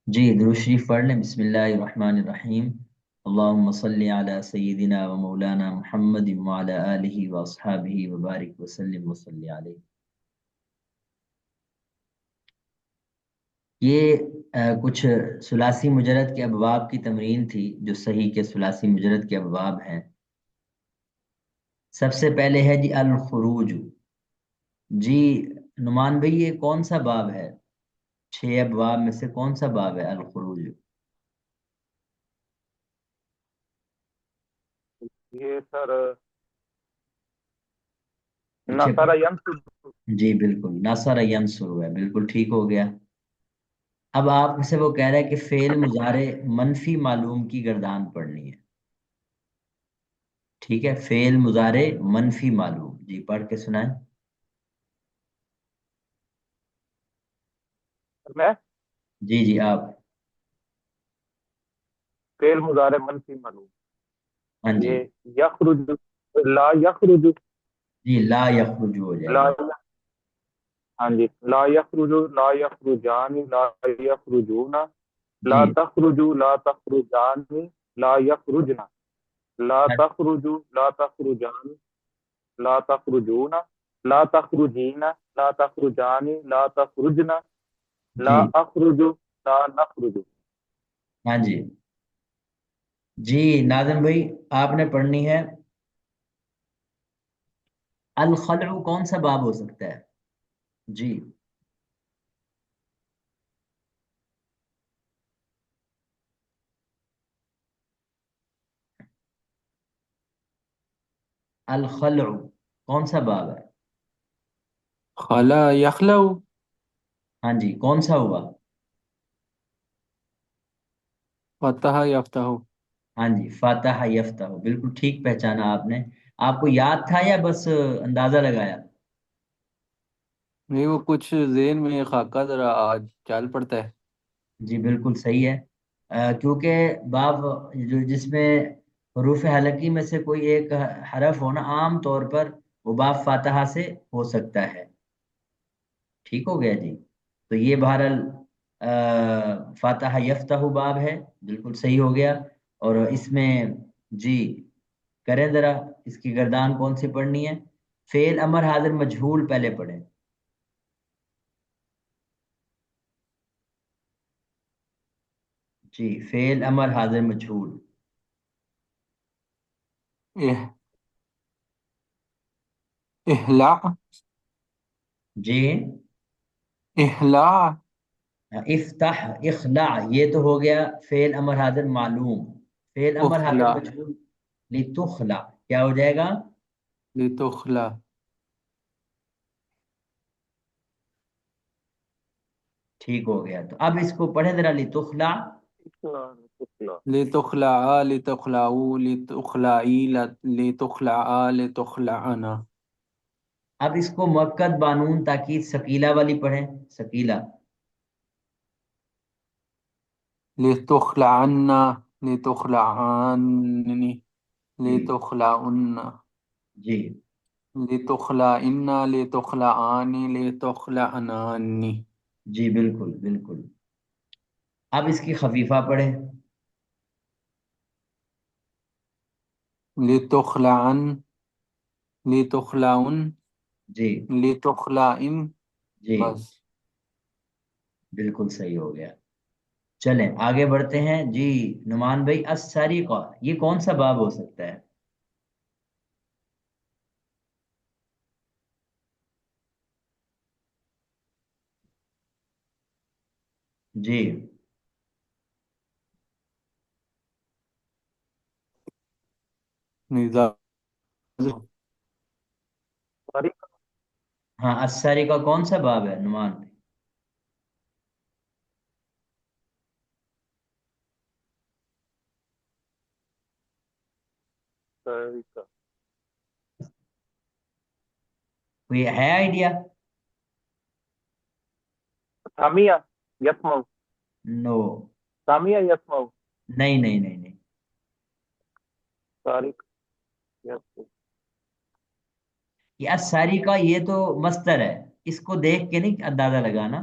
جی درود شریف پڑھ لیں۔ بسم اللہ الرحمن الرحیم۔ اللہم صلی علی سیدنا و مولانا محمد وعلی آلہ و اصحابہ وبارک وسلم وصلی علیہ۔ یہ کچھ ثلاثی مجرد کے ابواب کی تمرین تھی جو صحیح کے ثلاثی مجرد کے ابواب ہیں۔ سب سے پہلے ہے جی الخروج۔ جی نعمان بھائی یہ کون سا باب ہے؟ 6 ابواب میں سے کون سا باب ہے الخروج؟ یہ سر پیچھے نصر ینصر. جی بالکل، نصر ینصر ہے، بالکل ٹھیک ہو گیا۔ اب آپ سے وہ کہہ رہا ہے کہ فعل مضارع منفی معلوم کی گردان پڑھنی ہے۔ ٹھیک ہے، فعل مضارع منفی معلوم، جی پڑھ کے سنائیں۔ میں جی جی آپ۔ فعل مضارع منفی معلوم. ہاں جی یہ یخرج، لا یخرج، جی، لا یخرج ہو جائے لا، گا۔ ہاں جی، لا یخرج، لا یخرجان، لا یخرجون، لا جی تخرج، لا تخرجان، لا یخرجنا، لا تخرج، لا تخرجان، لا تخرجون، لا تخرجین، لا تخرجان، لا تخرجنا، لا جی اخرج، لا نخرج. ہاں جی جی ناظم بھائی آپ نے پڑھنی ہے الخلع، کون سا باب ہو سکتا ہے؟ جی الخلع کون سا باب ہے؟ خلا یخلو. ہاں جی کون سا ہوا؟ فتح یفتح. ہاں جی فاتح یفتح، بالکل ٹھیک پہچانا آپ نے۔ آپ کو یاد تھا یا بس اندازہ لگایا؟ نہیں، وہ کچھ ذہن میں خاکہ ذرا آج چال پڑتا ہے. جی بالکل صحیح ہے۔ کیونکہ باب جو جس میں حروف حلقی میں سے کوئی ایک حرف ہونا عام طور پر وہ باب فاتحہ سے ہو سکتا ہے۔ ٹھیک ہو گیا جی، تو یہ بہرحال فاتحہ یفتح باب ہے، بالکل صحیح ہو گیا۔ اور اس میں جی کریں ذرا، اس کی گردان کون سی پڑھنی ہے؟ فعل امر حاضر مجہول پہلے پڑھیں۔ جی فعل امر حاضر مجہول۔ اح- احلا. جی احلا. افتح، اخلع، یہ تو ہو گیا فعل امر حاضر معلوم۔ فعل امر حاضر اخلا. مجہول لتخلع کیا ہو جائے گا؟ لتخلا. ٹھیک ہو گیا، تو اب اس کو پڑھیں ذرا، لتخلع۔ لتخلع لتخلعو لتخلعی لتخلع لتخلعنا. اب اس کو مؤکد بانون تاکید ثقیلہ والی پڑھیں، ثقیلہ۔ لتخلعنا لتخلعنی جی لتخلعن جی لتخلعنا لتخلعانی لتخلعنانی. جی بالکل بالکل۔ اب اس کی خفیفہ پڑھیں۔ لتخلعن لتخلعن جی لتخلعن. جی بس. بالکل صحیح ہو گیا۔ چلیں آگے بڑھتے ہیں جی نعمان بھائی، السریقہ یہ کون سا باب ہو سکتا ہے؟ جی نظام. ہاں السریقہ کون سا باب ہے نعمان بھائی؟ کوئی ہے آئیڈیا؟ سامیہ یسمع، نو، سامیہ یسمع، نہیں نہیں نہیں نہیں۔ طارق یسمع. یہ السریقہ یہ تو مصدر ہے، اس کو دیکھ کے نہیں اندازہ لگانا۔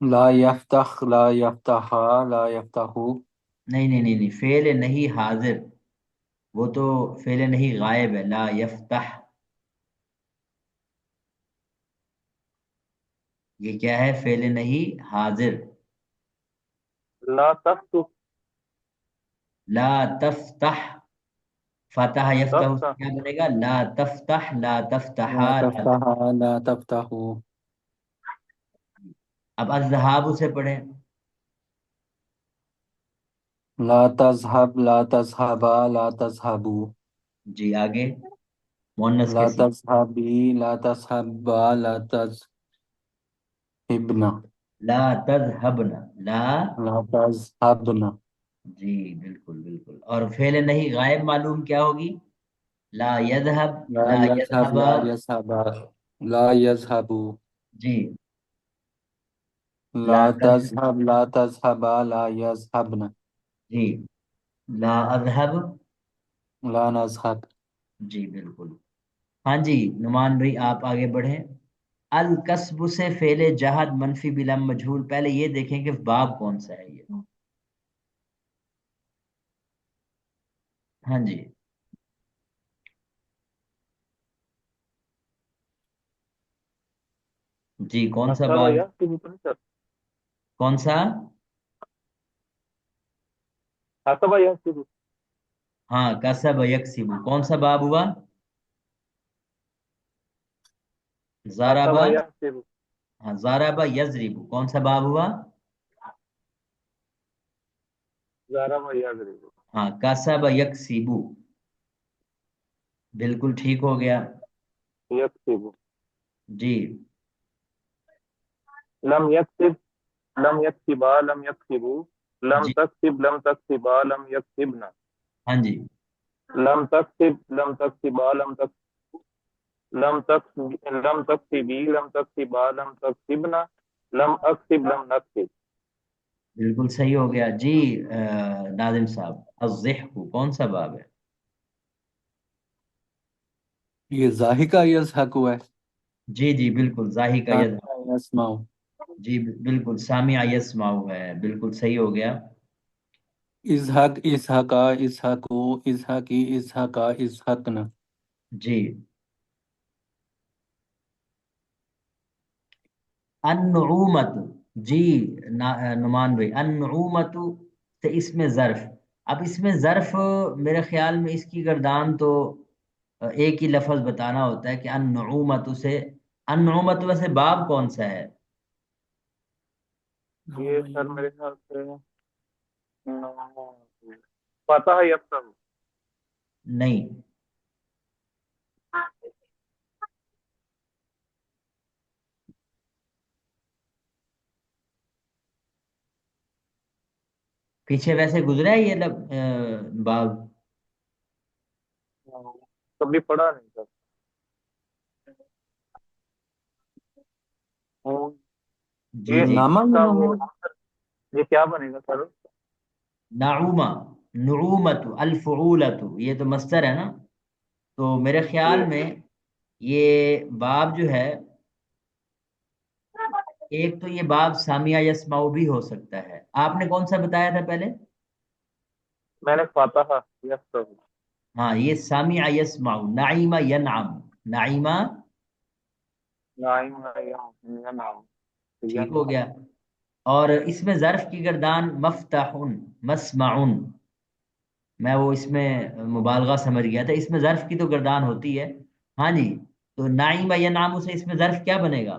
لا یفتخ، لا یفتحا، لا یفتحو. نہیں نہیں نہیں نہیں، فعل نہیں حاضر، وہ تو فعل نہیں غائب ہے، لا یفتح. یہ کیا ہے؟ فعل نہیں حاضر. لا تفتح. لا تفتح، فتح یفتح سے تفتح. کیا بنے گا؟ لا تفتح، لا لا تفتحا، لا تفتحا، لا تفتحو. اب الذهاب سے پڑھیں. لا تذهب، لا تذهبا، لا تذهبو. جی آگے، مؤنث لا کے ساتھ. تذهبی، لا تذهبا، لا تذهبنا. لا تذهبنا، لا. لا تذهبنا. جی بالکل بالکل. اور فعل نہیں غائب معلوم کیا ہوگی؟ لا يذهب، لا لا يذهب، يذهب. لا يذهبا، لا يذهبو. جی. لا لا تذهب. تذهب، لا تذهبا، لا يذهبن. جی. لا اذهب. لا نذهب. جی بالکل. ہاں جی، نعمان بھائی آپ آگے بڑھیں. الکسب سے فعل جہد منفی بلم مجہول. پہلے یہ دیکھیں کہ باب کون سا ہے یہ. ہاں جی. جی کون سا حسب باب؟ یحسب تو نہیں سر؟ کون سا؟ حسب یحسب. ہاں، کسب یکسب، کون سا باب ہوا؟ حسب زارابا. یحسب. ہاں زارابا یزرب، کون سا باب ہوا؟ ضرب یضرب. ہاں کسب یکسب، بالکل ٹھیک ہو گیا. یکسب. جی. لم یکسب. لم یکسبا، لم یکسبو. لم جی. تکسب، لم تکسبا، لم یکسبنا. ہاں جی. لم تکسب، لم تکسبا، لم تکسبی، لم تکسبا، لم تکسبنا. لم اکسب، لم نکسب. بالکل صحیح ہو گیا جی. ناظم صاحب، الضحک کون سا باب ہے؟ یہ ضاحکہ یضحک ہے. جی جی بالکل، ظاہر کا ید. یسمعو. جی بالکل، سامع یسمع ہے، بالکل صحیح ہو گیا. اضحک، اضحکا، اضحکو، اضحکی، اضحکا، اضحکنا. جی. النعومت. جی. نعمان بھائی، النعومت سے اس میں ظرف. اب اس میں ظرف، میرے خیال میں اس کی گردان تو ایک ہی لفظ بتانا ہوتا ہے کہ النعومت سے. النعومت ویسے باب کون سا ہے؟ یہ سر میرے خیال سے پتہ ہے یکسب. نہیں. پیچھے ویسے گزرا ہے یہ باب؟ کبھی پڑھا نہیں سر. جی یہ جی. نامہ کا وہ منون. یہ کیا بنے گا سر؟ نعومہ، نعومت، الفعولت، یہ تو مصدر ہے نا. تو میرے خیال جی. میں یہ باب جو ہے، ایک تو یہ باب سامیہ یسمعو بھی ہو سکتا ہے. آپ نے کون سا بتایا تھا پہلے؟ میں نے فاتحہ یکسب. ہاں یہ سامیہ یسمعو، نعیمہ ینعم. نعیمہ. نعیم، نعیم، نعم. ٹھیک ہو گیا. اور اس میں ظرف کی گردان مفتح، مسمع. میں وہ اس میں مبالغہ سمجھ گیا تھا، اس میں ظرف کی تو گردان ہوتی ہے. ہاں جی. تو نعیمہ ینعم سے اس میں ظرف کیا بنے گا؟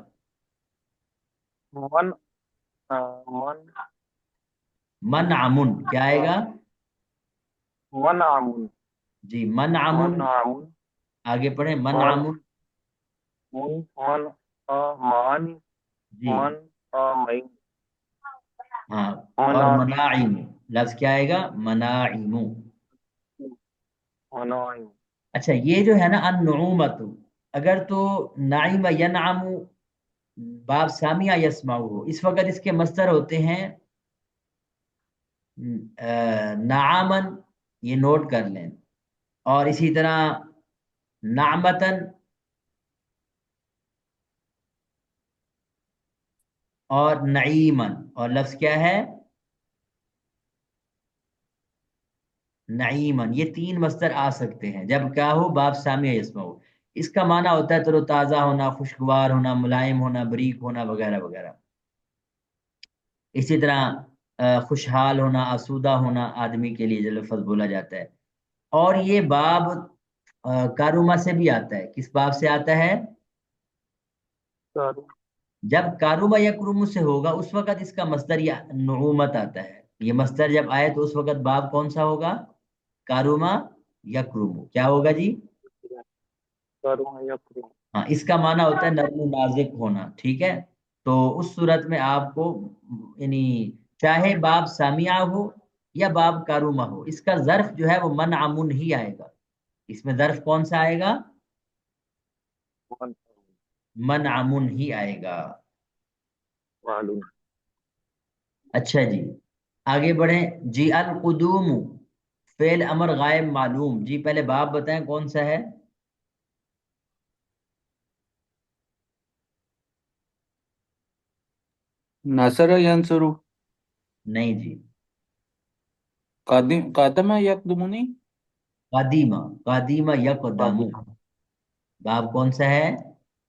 من من منعم. کیا آئے گا؟ منعم. جی منعم. منعم. آگے پڑھیں، منعم. من من مان. جی. من آمین. ہاں. اور مناعم. مناعم، لفظ کیا آئے گا؟ مناعم. مناعم. اچھا یہ جو ہے نا النعومت، اگر تو نعیم ینعم باب سامیہ یسمع ہو، اس وقت اس کے مصدر ہوتے ہیں نعامن. یہ نوٹ کر لیں. اور اسی طرح نعمتن. اور نعیمن، اور لفظ کیا ہے؟ نعیمن، یہ تین مصدر آ سکتے ہیں جب کیا ہو؟ باب سامع یسمع ہو۔ اس کا معنی ہوتا ہے تر و تازہ ہونا، خوشگوار ہونا، ملائم ہونا، بریک ہونا، وغیرہ وغیرہ۔ اسی طرح خوشحال ہونا، آسودہ ہونا، آدمی کے لیے جو لفظ بولا جاتا ہے۔ اور یہ باب کاروما سے بھی آتا ہے۔ کس باب سے آتا ہے؟ کارو جب کاروما یا کرومو سے ہوگا اس وقت اس کا مصدر یا نعومت آتا ہے۔ یہ مصدر جب آئے تو اس وقت باب کون سا ہوگا؟ کاروما یا کرومو، کیا ہوگا جی؟ کارو یا کرو ہاں، اس کا معنی ہوتا ہے نرم و نازک ہونا، ٹھیک ہے؟ تو اس صورت میں آپ کو یعنی چاہے باب سامیہ ہو یا باب کاروما ہو، اس کا ظرف جو ہے وہ منعمن ہی آئے گا۔ اس میں ظرف کون سا آئے گا؟ منعمن ہی آئے گا۔ معلوم اچھا جی، آگے بڑھیں جی۔ القدوم فعل امر غائب معلوم، جی پہلے باب بتائیں کون سا ہے؟ نصر ینصر، نہیں جی، قادم یقدمونی، قدیمہ، قدیمہ یقدم، قادم باب کون سا ہے؟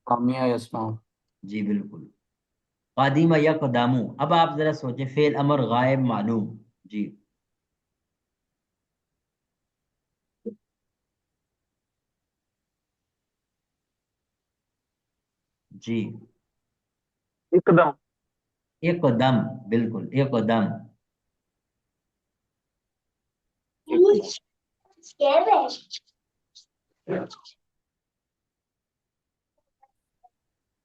قامیہ یسمع، جی بالکل، قدیمہ یقدم۔ اب آپ ذرا سوچیں، فعل امر غائب معلوم، جی جی، ایک دم اقدم، بالکل اقدم، ایک دم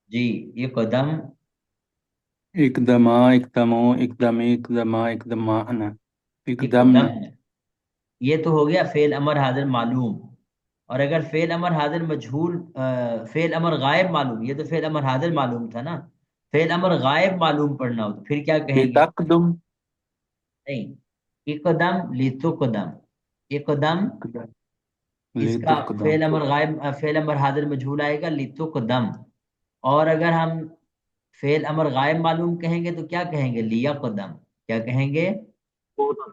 جی اقدم، اقدما اقدمو اقدمی اقدما اقدمان اقدم اقدمنا، ہے۔ یہ تو ہو گیا فعل امر حاضر معلوم۔ اور اگر فعل امر حاضر مجہول، فعل امر غائب معلوم، یہ تو فعل امر حاضر معلوم تھا نا، فعل امر غائب معلوم پڑھنا ہو تو پھر کیا کہیں گے؟ لتقدم، نہیں، اقدم لتقدم، اقدم، اس کا لتقدم، فعل امر غائب، فعل امر حاضر مجہول آئے گا لتقدم۔ اور اگر ہم فعل امر غائب معلوم کہیں گے تو کیا کہیں گے؟ لیقدم، کیا کہیں گے؟ دو دم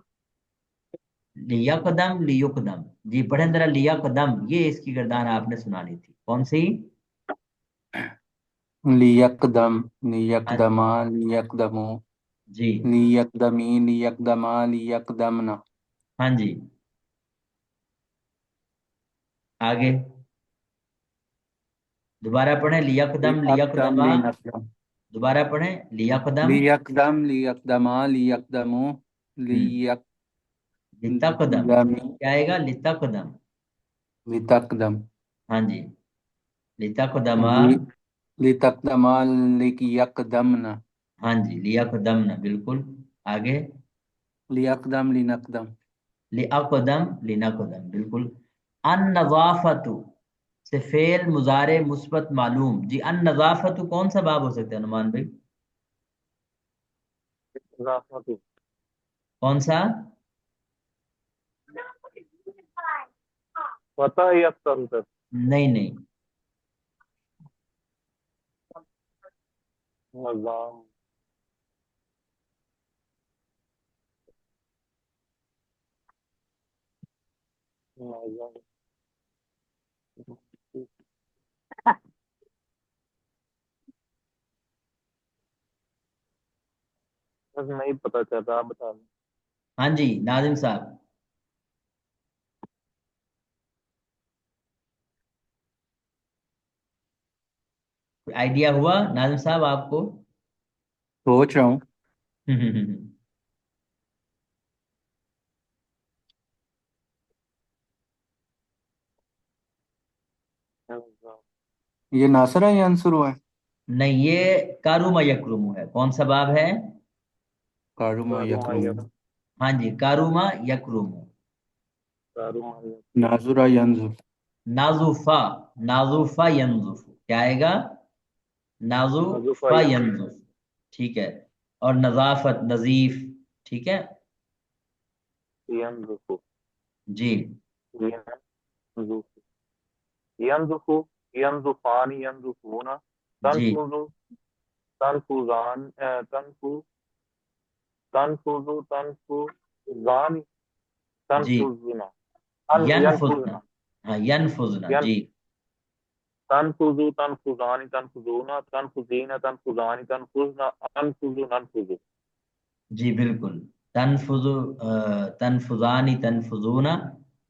لیقدم، لیقدم، جی پڑھیں ذرا لیقدم، یہ اس کی گردان آپ نے سنانی تھی، کون سی؟ لیقدم، ہاں جی، لیقدما لیقدمو، جی لیقدمی لیقدما لیقدمنا، ہاں جی، آگے دوبارہ پڑھیں لیقدم لیقدم لیقدما، لنقدم، دوبارہ پڑھیں لیقدم، لیقدم لیقدما لیقدمو لیقدمی لتقدم، کیا آئے گا؟ لتقدم، لتقدم، ہاں جی، لتقدما، لی- لتقدما لیقدمنا، ہاں جی لیقدمنا، بالکل، آگے لیقدم لنقدم، لیقدم لنقدم، بالکل۔ ان نظافت سے فعل مضارع مثبت معلوم، جی ان نظافت کون سا باب ہو سکتا ہے نعمان بھائی؟ اضافہ کون سا؟ پتہ ہی اکثر ادھر نہیں نہیں، نظام نظام بس نہیں پتہ چلتا آپ بتا دیں ہاں جی ناظم صاحب، کوئی آئیڈیا ہوا ناظم صاحب آپ کو؟ سوچ رہا ہوں، نظام یہ ناصر ہے یا انصر ہے؟ نہیں، یہ کاروما یکرمو ہے، کون سا باب ہے؟ کارما کارو یکرم، مایا ہاں جی، کاروما یکرمو، کارو مایا ناظرہ ینظر، نازوفا، نازوفا ینظف، کیا آئے گا؟ نظفہ نازوفا ینظف، ٹھیک ہے۔ اور نظافت، نظیف، ٹھیک ہے، ينظف جی ينظف ينظف ينظفان ينظفون جی تنفذ تنفذان تنفذان جی تنفذنا ینفذنا، ينفذنا ہاں ینفذنا ين جی تنفذ تنفذان تنفذون تنفذين تنفذان تنفذنا أنفذ ننفذ. جی بالکل. تنفذ، تنفذانی تنفذون،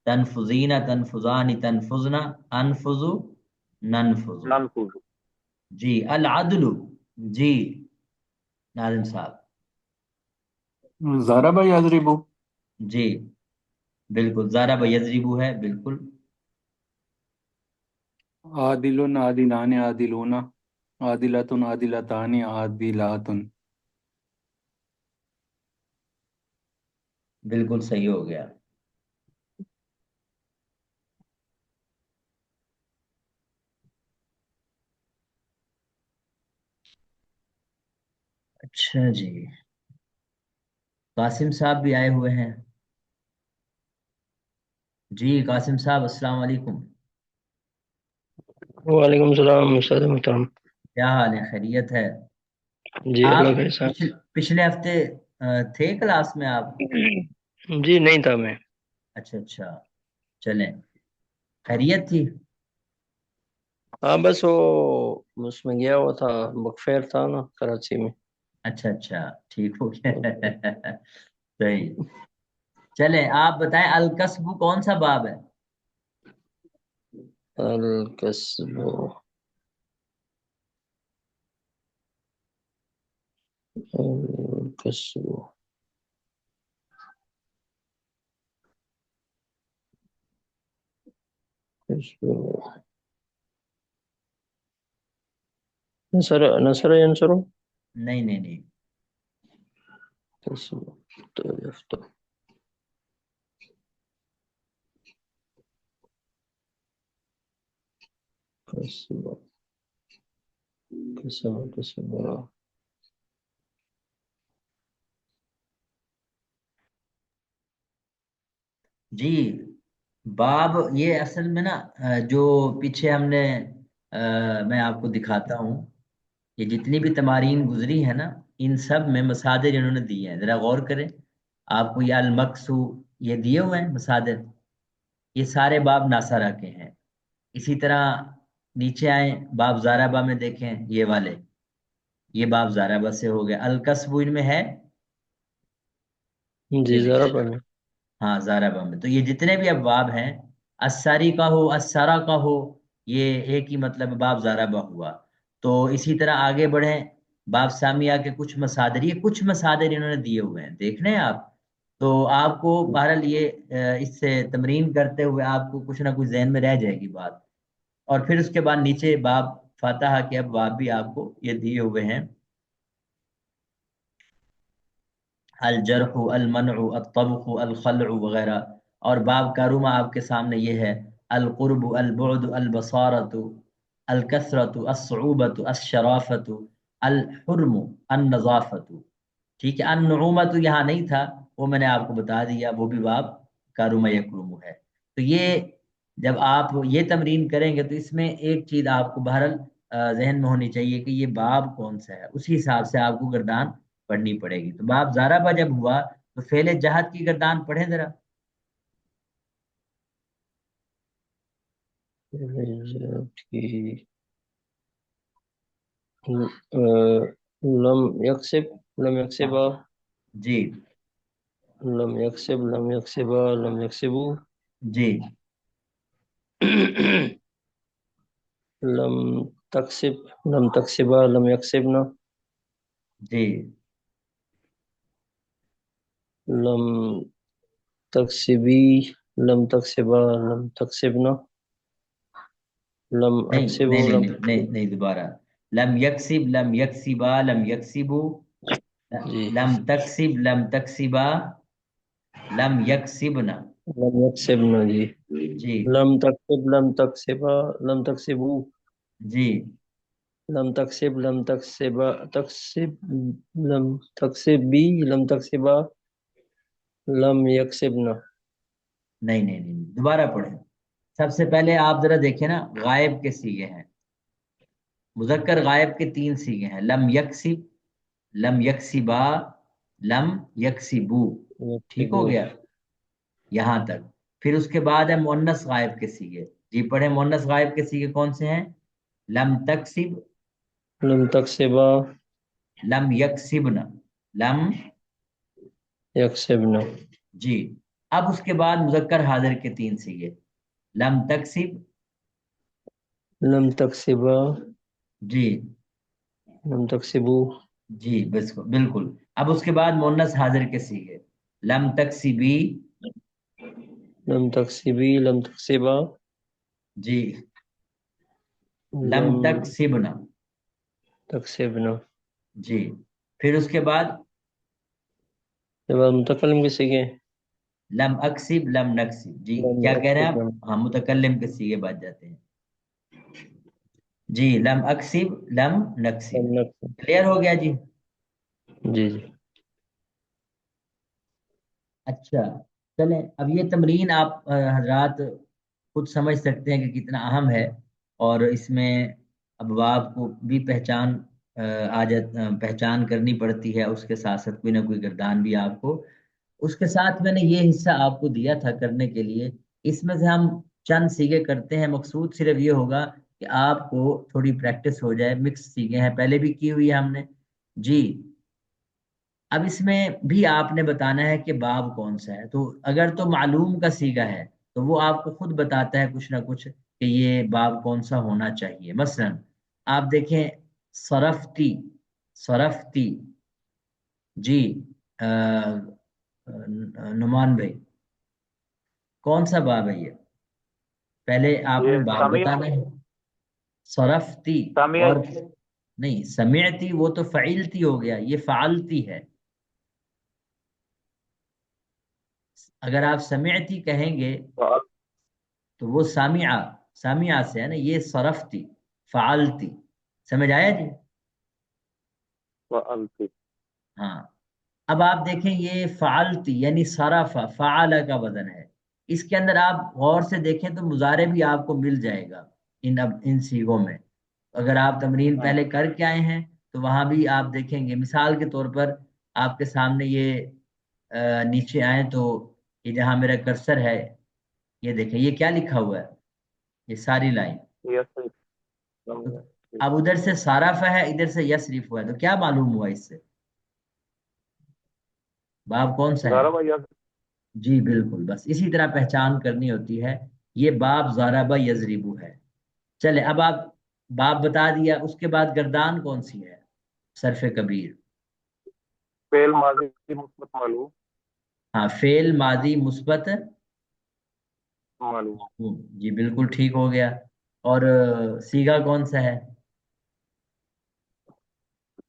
تنفذین تنفذانی تنفذنا، انفذ ننفذ. ننفذ. جی العدل. جی ناظم صاحب. ضرب یضرب. جی بالکل ضرب یضرب ہے بالکل. عادل عادلان عادلون، عادلۃ عادلتان عادلات. بالکل صحیح ہو گیا. اچھا جی، قاسم صاحب بھی آئے ہوئے ہیں. جی قاسم صاحب السلام علیکم. وعلیکم السلام استاد محترم. کیا حال ہے، خیریت ہے؟ جی آپ اللہ کا احسان. پچھلے ہفتے تھے کلاس میں آپ؟ جی نہیں تھا میں. اچھا اچھا، چلیں، خیریت تھی؟ ہاں بس وہ اس میں گیا ہوا تھا، بکفیر تھا نا کراچی میں. اچھا اچھا، ٹھیک ہو گیا. صحیح. چلیں آپ بتائیں، الکسب کون سا باب ہے؟ الکسب الکسب نصر نصر ینصر. نہیں نہیں نہیں. کسب یفتح. کسب کسب کسب. جی باب یہ اصل میں نا جو پیچھے ہم نے میں آپ کو دکھاتا ہوں، یہ جتنی بھی تمارین گزری ہے نا، ان سب میں مصادر انہوں نے دیے ہیں، ذرا غور کریں. آپ کو یہ المکسو یہ دیے ہوئے ہیں مصادر، یہ سارے باب ناصرہ کے ہیں. اسی طرح نیچے آئیں باب زاربہ میں دیکھیں، یہ والے، یہ باب زاربہ سے ہو گیا. الکسب ان میں ہے، جی یہ ذرا دیکھیں. پڑھیں. ہاں زاربہ میں تو یہ جتنے بھی ابواب ہیں، الساری کا ہو السرا کا ہو، یہ ایک ہی مطلب باب زاربہ ہوا. تو اسی طرح آگے بڑھیں، باب سامیہ کے کچھ مصادر، یہ کچھ مصادر انہوں نے دیے ہوئے ہیں، دیکھ رہے ہیں آپ. تو آپ کو بہرحال یہ اس سے تمرین کرتے ہوئے آپ کو کچھ نہ کچھ ذہن میں رہ جائے گی بات. اور پھر اس کے بعد نیچے باب فاتحہ کے ابواب بھی آپ کو یہ دیے ہوئے ہیں، الجرح المنع الطبخ الخلع وغیرہ. اور باب کا رومہ آپ کے سامنے یہ ہے، القرب البعد البصارت الکثرت الصعوبت الشرافت الحرم النظافت. ٹھیک ہے، النعومت یہاں نہیں تھا، وہ میں نے آپ کو بتا دیا، وہ بھی باب کا رومہ یکرم ہے. تو یہ جب آپ یہ تمرین کریں گے تو اس میں ایک چیز آپ کو بہرحال ذہن میں ہونی چاہیے کہ یہ باب کون سا ہے، اسی حساب سے آپ کو گردان پڑھنی پڑے گی. تو باب زاربہ جب ہوا تو فعل جہد کی گردان پڑھیں ذرا. لم یکسب لم یکسبا جی لم یکسب لم یکسبا لم یکسبو جی لم تکسب لم تکسبا لم یکسبنا جی لم تکسبی لم تکسبا لم تکسبنا لم نہیں اکسبو نہیں نہیں لم. نہیں نہیں نہیں، دوبارہ. لم یکسب لم یکسبا لم یکسبو، جی لم تکسب لم تکسبا لم یکسبنا. لم یکسبنا. جی جی لم تکسب لم تکسبا لم تکسبو جی لم تکسب لم تکسبا تکسب لم تکسبی لم تکسبا لم یکسبنا. نہیں نہیں نہیں، دوبارہ پڑھیں. سب سے پہلے آپ ذرا دیکھیں نا، غائب کے سیغے ہیں. مذکر غائب کے 3 سیغے ہیں، لم یکسب، لم یکسبا، لم یکسبو. ٹھیک ہو یکسبو، گیا یہاں تک. پھر اس کے بعد ہے مؤنث غائب کے سیغے. جی پڑھیں، مؤنث غائب کے سیغے کون سے ہیں؟ لم تکسب، لم تکسبا، لم یکسبن، لم. یکسبنا، جی. اب اس کے بعد مذکر حاضر کے 3 سیغے، لم تکسب. لم تکسبا، جی. لم تکسبو، جی بس بالکل. اب اس کے بعد مؤنث حاضر کے سیغے، لم تکسبی. لم تکسبی، لم تکسبا، جی. لم لم تکسبنا. تکسبنا. جی. پھر اس کے بعد جب آپ متکلم کے سیکھے، لم اکسب، لم نکسب. جی لم کیا کہہ رہے ہیں اکسب، آپ؟ لم ہاں متکلم کے سیغے بات جاتے ہیں. جی لم اکسب، لم نکسب. نکسب. کلیئر ہو گیا جی. جی جی. اچھا چلیں، اب یہ تمرین آپ حضرات خود سمجھ سکتے ہیں کہ کتنا اہم ہے، اور اس میں ابواب کو بھی پہچان کرنی پڑتی ہے، اس کے ساتھ ساتھ کوئی نہ کوئی گردان بھی آپ کو. اس کے ساتھ میں نے یہ حصہ آپ کو دیا تھا کرنے کے لیے، اس میں سے ہم چند سیگے کرتے ہیں. مقصود صرف یہ ہوگا کہ آپ کو تھوڑی پریکٹس ہو جائے. مکس سیگے ہیں، پہلے بھی کی ہوئی ہے ہم نے. جی. اب اس میں بھی آپ نے بتانا ہے کہ باب کون سا ہے. تو اگر تو معلوم کا سیگا ہے تو وہ آپ کو خود بتاتا ہے کچھ نہ کچھ کہ یہ باب کون سا ہونا چاہیے. مثلا آپ دیکھیں صرفتی، صرفتی. جی. نعمان بھائی کون سا باب ہے یہ؟ پہلے آپ نے یہ باب سمیع بتانا ہے. صرفتی. سمیع اور نہیں، سمعتی وہ تو فعلتی ہو گیا، یہ فعلتی ہے. اگر آپ سمعتی کہیں گے تو وہ سامعہ، سامعہ سے ہے نا. یہ صرفتی، فعلتی. سمجھ آیا جی؟ وألقي. ہاں. اب آپ دیکھیں یہ فعلتی یعنی صرف فعل کا وزن ہے. اس کے اندر آپ غور سے دیکھیں تو مضارع بھی آپ کو مل جائے گا ان سیغوں میں. اگر آپ تمرین ہاں. پہلے کر کے آئے ہیں تو وہاں بھی آپ دیکھیں گے. مثال کے طور پر آپ کے سامنے یہ نیچے آئیں تو یہ جہاں میرا کرسر ہے، یہ دیکھیں یہ کیا لکھا ہوا ہے، یہ ساری لائن. يصرف. تو اب ادھر سے صارف ہے، ادھر سے یسرف ہوا ہے، تو کیا معلوم ہوا اس سے؟ باب کون سا ہے؟ ضرب يضرب. جی بالکل، بس اسی طرح پہچان کرنی ہوتی ہے. یہ باب ضرب یضرب ہے. چلے اب آپ باب بتا دیا، اس کے بعد گردان کون سی ہے؟ صرف کبیر. فعل ماضی مثبت معلوم. ہاں فعل ماضی مثبت معلوم. جی بالکل ٹھیک ہو گیا. اور سیگا کون سا ہے؟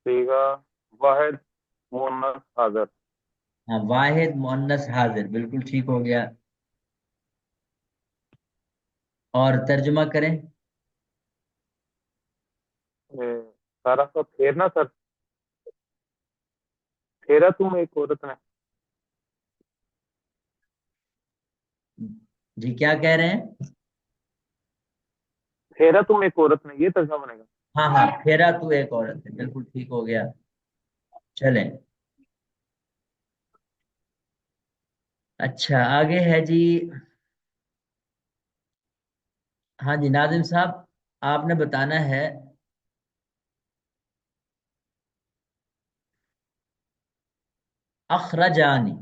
صيغة واحد مؤنث حاضر. ہاں واحد مؤنث حاضر، بالکل ٹھیک ہو گیا. اور ترجمہ کریں. سارا کا پھیرنا سر، پھیرا تم ایک عورت نے. جی کیا کہہ رہے ہیں؟ پھیرا تم ایک عورت نے، یہ ترجمہ بنے گا. ہاں ہاں پھیرا تو ایک عورت ہے، بالکل ٹھیک ہو گیا. چلیں اچھا آگے ہے جی. ہاں جی ناظم صاحب، آپ نے بتانا ہے اخرجانی.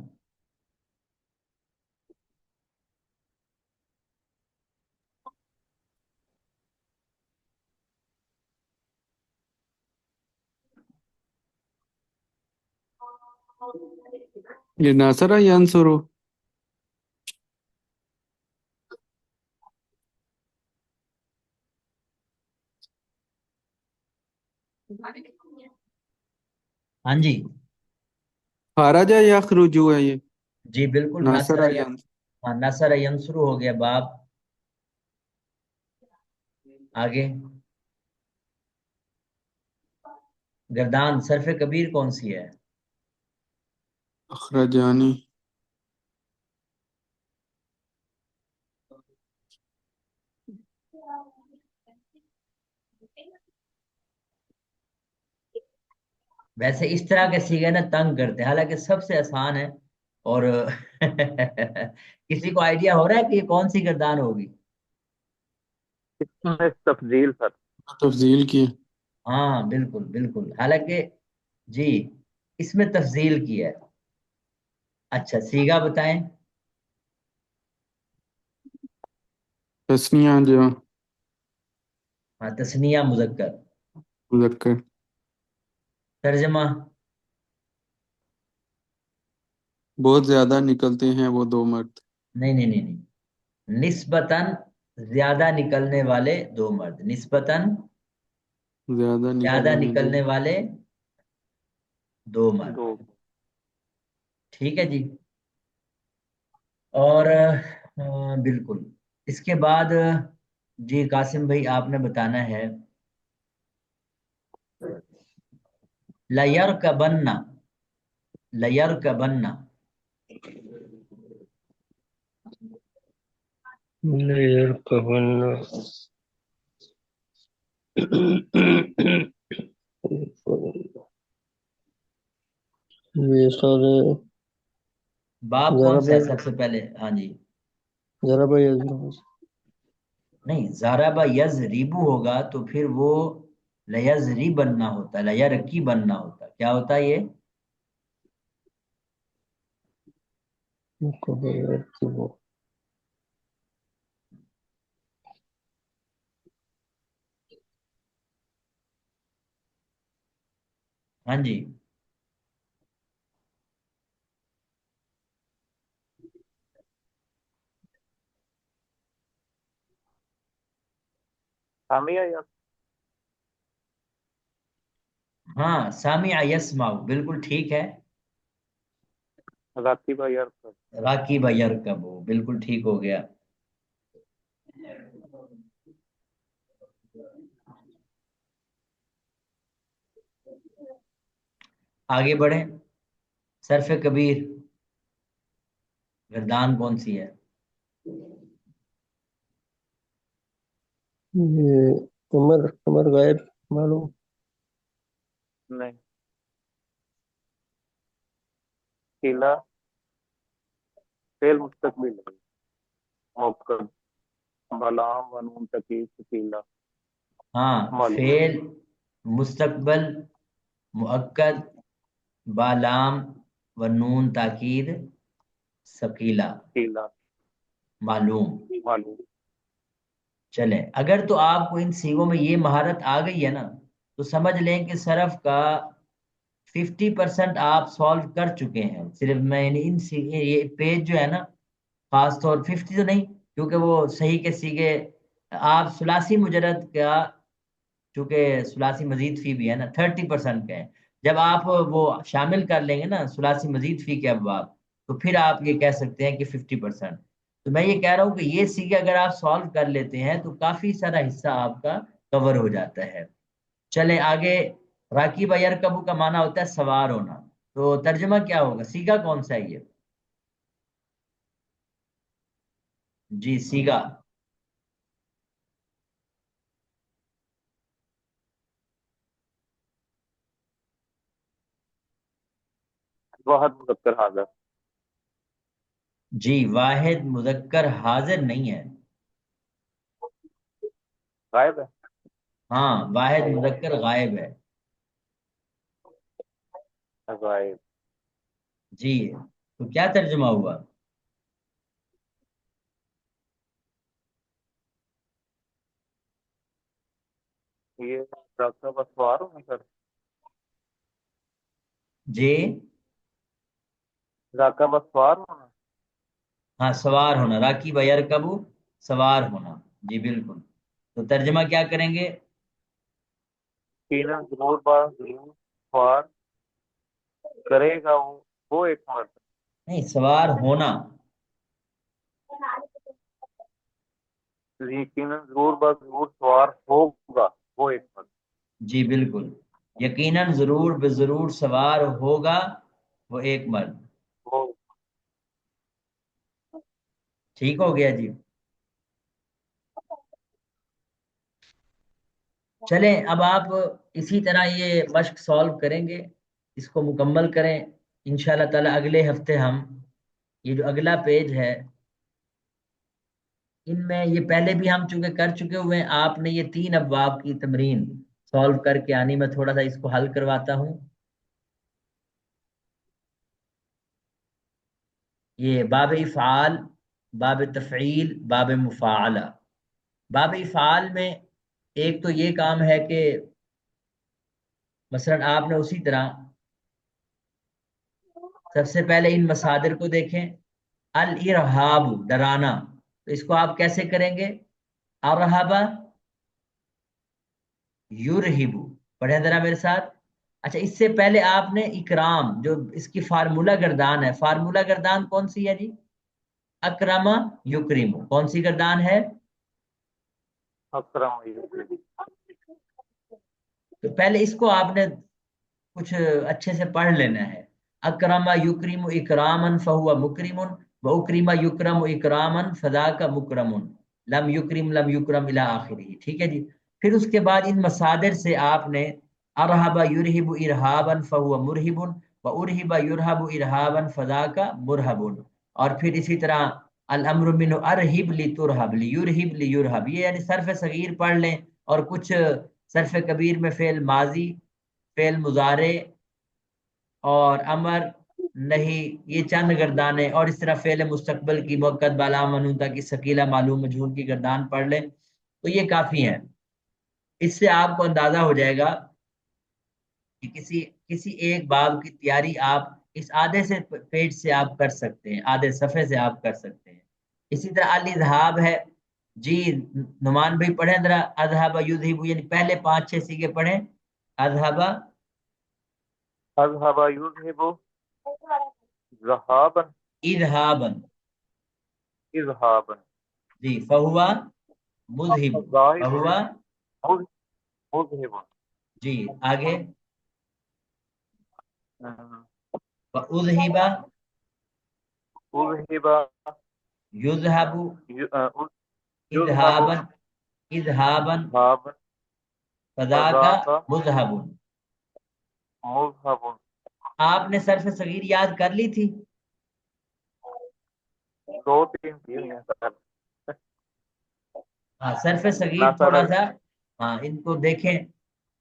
یہ ناصرہ یا انصرو؟ ہاں جی. خارجہ یا خروجو ہے یہ؟ جی بالکل ناصرہ ناصر یا ہاں ناصر ینصرو ہو گیا باب. آگے گردان صرف کبیر کون سی ہے؟ اخرجانی. ویسے اس طرح کے سیگے نا تنگ کرتے ہیں، حالانکہ سب سے آسان ہے، اور کسی کو آئیڈیا ہو رہا ہے کہ یہ کون سی گردان ہوگی؟ اس میں تفضیل سر. تفضیل کی. ہاں بالکل بالکل، حالانکہ جی اس میں تفضیل کی ہے۔ اچھا سیگا بتائیں۔ تسنیہ جو ہاں تسنیہ مذکر۔ مذکر. ترجمہ؟ بہت زیادہ نکلتے ہیں وہ دو مرد. نہیں نہیں نہیں نہیں، نسبتاً زیادہ نکلنے والے دو مرد، نسبتاً زیادہ زیادہ نکلنے دو. نکلنے والے دو مرد۔ دو. ٹھیک ہے جی۔ اور بالکل اس کے بعد جی قاسم بھائی آپ نے بتانا ہے، لیرکبن، لیرکبن، ليركبن. یہ سارے باب کون ضرب سا ہے سب سے پہلے؟ ہاں جی، ضرب يضرب. نہیں ضربہ یضربو ہوگا تو پھر وہ لیضری بننا ہوتا ہے، لیرکی بننا ہوتا ہے، کیا ہوتا ہے یہ؟ يركب. ہاں جی سامعہ یا ہاں، سامع یسمع، بالکل ٹھیک ہے، راکبہ یرکب. راکب یرکب، بالکل ٹھیک ہو گیا۔ آگے بڑھیں، صرف کبیر گردان کون سی ہے؟ یہ عمر عمر غائب معلوم. نہیں. قلعہ فعل مستقبل ہے. موقع بلام ونون تکیف قلعہ ہاں معلوم. فعل مستقبل مؤکد بالام و نون تاکید ثقیلہ قلعہ معلوم۔ معلوم. چلیں اگر تو آپ کو ان سیگوں میں یہ مہارت آ گئی ہے نا، تو سمجھ لیں کہ صرف کا 50% آپ سالو کر چکے ہیں، صرف میں یہ پیج جو ہے نا، خاص طور 50 تو نہیں، کیونکہ وہ صحیح کے سیگے آپ ثلاثی مجرد کا، چونکہ ثلاثی مزید فی بھی ہے نا 30% کا ہے، جب آپ وہ شامل کر لیں گے نا ثلاثی مزید فی کے ابواب، تو پھر آپ یہ کہہ سکتے ہیں کہ 50%۔ تو میں یہ کہہ رہا ہوں کہ یہ سیگے اگر آپ سالو کر لیتے ہیں تو کافی سارا حصہ آپ کا کور ہو جاتا ہے۔ چلیں آگے، راکیب یرکبو کا معنی ہوتا ہے سوار ہونا، تو ترجمہ کیا ہوگا؟ سیگا کون سا ہے یہ؟ جی سیگا۔ واحد مذکر حاضر. جی واحد مذکر حاضر نہیں ہے، غائب ہے. ہاں واحد مذکر غائب ہے۔ غائب. جی تو کیا ترجمہ ہوا؟ یہ ڈاکٹر بس سوار ہو نا سر. جی ذاکہ بس سوار ہو نا. ہاں سوار ہونا، راکیب یرکبو سوار ہونا، جی بالکل۔ تو ترجمہ کیا کریں گے؟ یقیناً ضرور بات ضرور سوار کرے گا وہ ایک مرد. نہیں سوار ہونا، یقیناً ضرور بات ضرور سوار ہوگا وہ ایک مرد. جی بالکل، یقیناً ضرور بے ضرور سوار ہوگا وہ ایک مرد، وہ ٹھیک ہو گیا جی۔ چلیں اب آپ اسی طرح یہ مشق سالو کریں گے، اس کو مکمل کریں انشاءاللہ تعالی اگلے ہفتے ہم یہ جو اگلا پیج ہے ان میں یہ پہلے بھی ہم چونکہ کر چکے ہوئے ہیں، آپ نے یہ 3 ابواب کی تمرین سالو کر کے آنی، میں تھوڑا سا اس کو حل کرواتا ہوں۔ یہ باب افعال، باب تفعیل، باب مفاعلہ۔ باب افعال میں ایک تو یہ کام ہے کہ مثلا آپ نے اسی طرح سب سے پہلے ان مصادر کو دیکھیں، الارہاب ڈرانا، تو اس کو آپ کیسے کریں گے؟ ارہبا یرہبو، پڑھیں ذرا میرے ساتھ۔ اچھا اس سے پہلے آپ نے اکرام جو اس کی فارمولہ گردان ہے، فارمولہ گردان کون سی ہے جی؟ اکرما یکرم، کون سی گردان ہے؟ اکرم یکرم۔ تو پہلے اس کو آپ نے کچھ اچھے سے پڑھ لینا ہے۔ اکرم یکرم اکرامن فہو مکرم و اکرم یکرم اکرامن فذاک مکرم لم یکرم لم یکرم الی آخری، ٹھیک ہے جی۔ پھر اس کے بعد ان مصادر سے آپ نے ارہب یرہب ارہابا فہو مرہب و ارہب یرہب ارہابا فذاک مرہب، اور پھر اسی طرح الامر من ارہب لترہب لیرہب لیرہب، یہ یعنی صرف صغیر پڑھ لیں، اور کچھ صرف کبیر میں فعل ماضی، فعل مضارع اور امر نہیں، یہ چند گردانیں، اور اس طرح فعل مستقبل کی موقت بالا منوطہ کی ثقیلہ معلوم مجہول کی گردان پڑھ لیں تو یہ کافی ہیں۔ اس سے آپ کو اندازہ ہو جائے گا کہ کسی ایک باب کی تیاری آپ اس آدھے سے پیج سے آپ کر سکتے ہیں، آدھے صفحے سے آپ کر سکتے ہیں۔ اسی طرح الاذہاب ہے جی، نعمان بھائی پڑھیں ذرا، اذهب یذهب، یعنی پہلے 5-6 سیغے پڑھیں۔ اذهب اذهب یذهب ذهابا اذهابا، اذهابا جی فہوا مذہب، الذاهب فہوا، مذهب جی آگے اذهب اذہب یذہب يذهب اذهابا، اذهابا ذهابا فذاک فذاك مذہب۔ مذهب۔ آپ نے صرف صغیر یاد کر لی تھی؟ 2-3 کی ہوئی ہیں سر۔ ہاں صرف نہ صغیر سر، تھوڑا سا، ہاں ان کو دیکھیں۔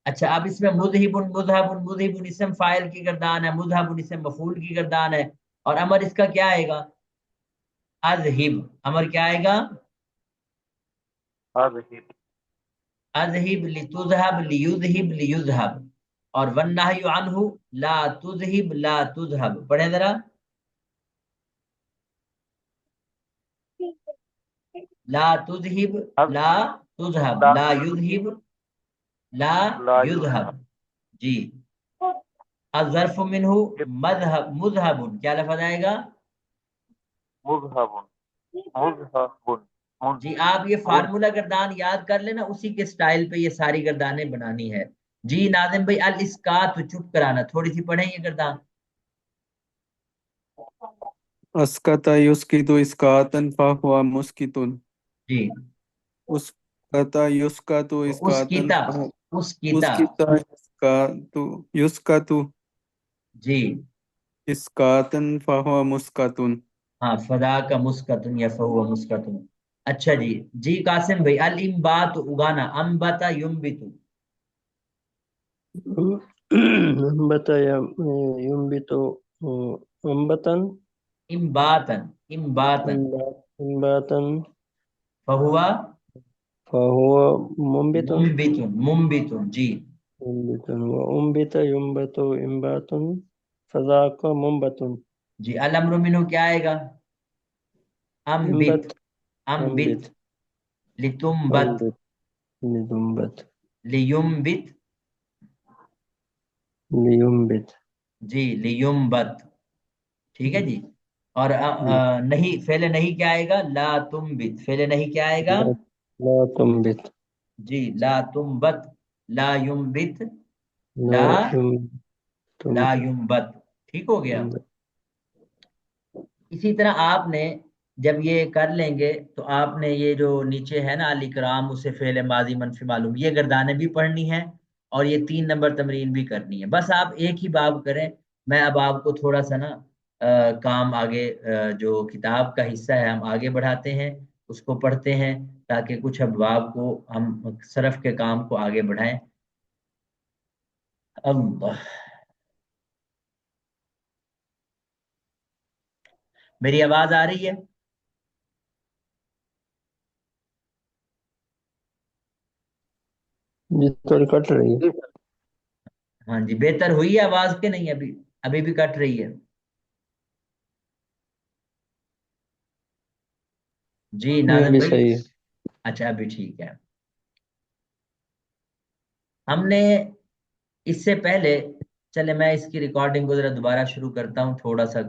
اچھا اب اس میں مذہب مذہب مذہب اسم فاعل کی گردان ہے، مذہب اسم مفعول کی گردان ہے، اور امر اس کا کیا آئے گا؟ اذہب، امر کیا آئے گا؟ اذهب اذہب لتذهب لیذہب لیذہب، اور والنہی عنہ لا تذہب لا تذہب، پڑھیں ذرا، لا تذہب لا تذہب، لا یذہب لا لا یذہب، يذهب جی۔ الظرف منہ مذہب مذہب، کیا لفظ آئے گا؟ مذهب مذهب جی آپ یہ فارمولہ گردان یاد کر لینا، اسی کے سٹائل پہ یہ ساری گردانیں بنانی ہے۔ جی ناظم بھائی الاسکات، چپ کرانا، تھوڑی سی پڑھیں یہ گردان۔ اسکت یسکت اسکاتن فہو مسکتن، جی اسکت یسکت اس اسکاتن کیتا، اس کیتا، مسکت اسکات یسکت جی اسکاتن فہو مسکتن۔ ہاں فدا کا مسکتن یا فہو مسکتن۔ اچھا جی، جی قاسم بھائی الانبات اگانا، انبتا ینبتو، انبت ينبت انبتا انباتن انباتن، انباتا فہو فهو منبت منبتن منبتن، جی منبت وانبت ينبت انبات فذاك منبت جی۔ الامر منو کیا آئے گا؟ انبت، انبت انبت انبت لتنبت انبت لتنبت لینبت، لينبت جی لینبت، ٹھیک ہے جی۔ اور نہیں، فعل نہیں کیا آئے گا؟ لا تنبت، فعل نہیں کیا آئے گا؟ لا تنبت جی لا تنبت، لا ينبت، لا لا لا تنبت ينبت، ٹھیک ہو گیا۔ اسی طرح آپ نے جب یہ کر لیں گے تو آپ نے یہ جو نیچے ہے نا الاکرام، اسے فعل ماضی منفی معلوم، یہ گردانیں بھی پڑھنی ہیں، اور یہ 3 نمبر تمرین بھی کرنی ہے. بس آپ ایک ہی باب کریں. میں اب آپ کو تھوڑا سا نا کام آگے جو کتاب کا حصہ ہے ہم آگے بڑھاتے ہیں، اس کو پڑھتے ہیں تاکہ کچھ ابواب کو ہم صرف کے کام کو آگے بڑھائیں. اللہ، میری آواز آ رہی ہے؟ جی تھوڑی کٹ رہی ہے. جی ہاں جی، بہتر ہوئی ہے آواز کے نہیں؟ ابھی ابھی بھی کٹ رہی ہے؟ جی ناظم بھی بھائی. صحیح ہے. اچھا ابھی ٹھیک ہے. ہم نے اس سے پہلے، چلے میں اس کی ریکارڈنگ کو ذرا دوبارہ شروع کرتا ہوں، تھوڑا سا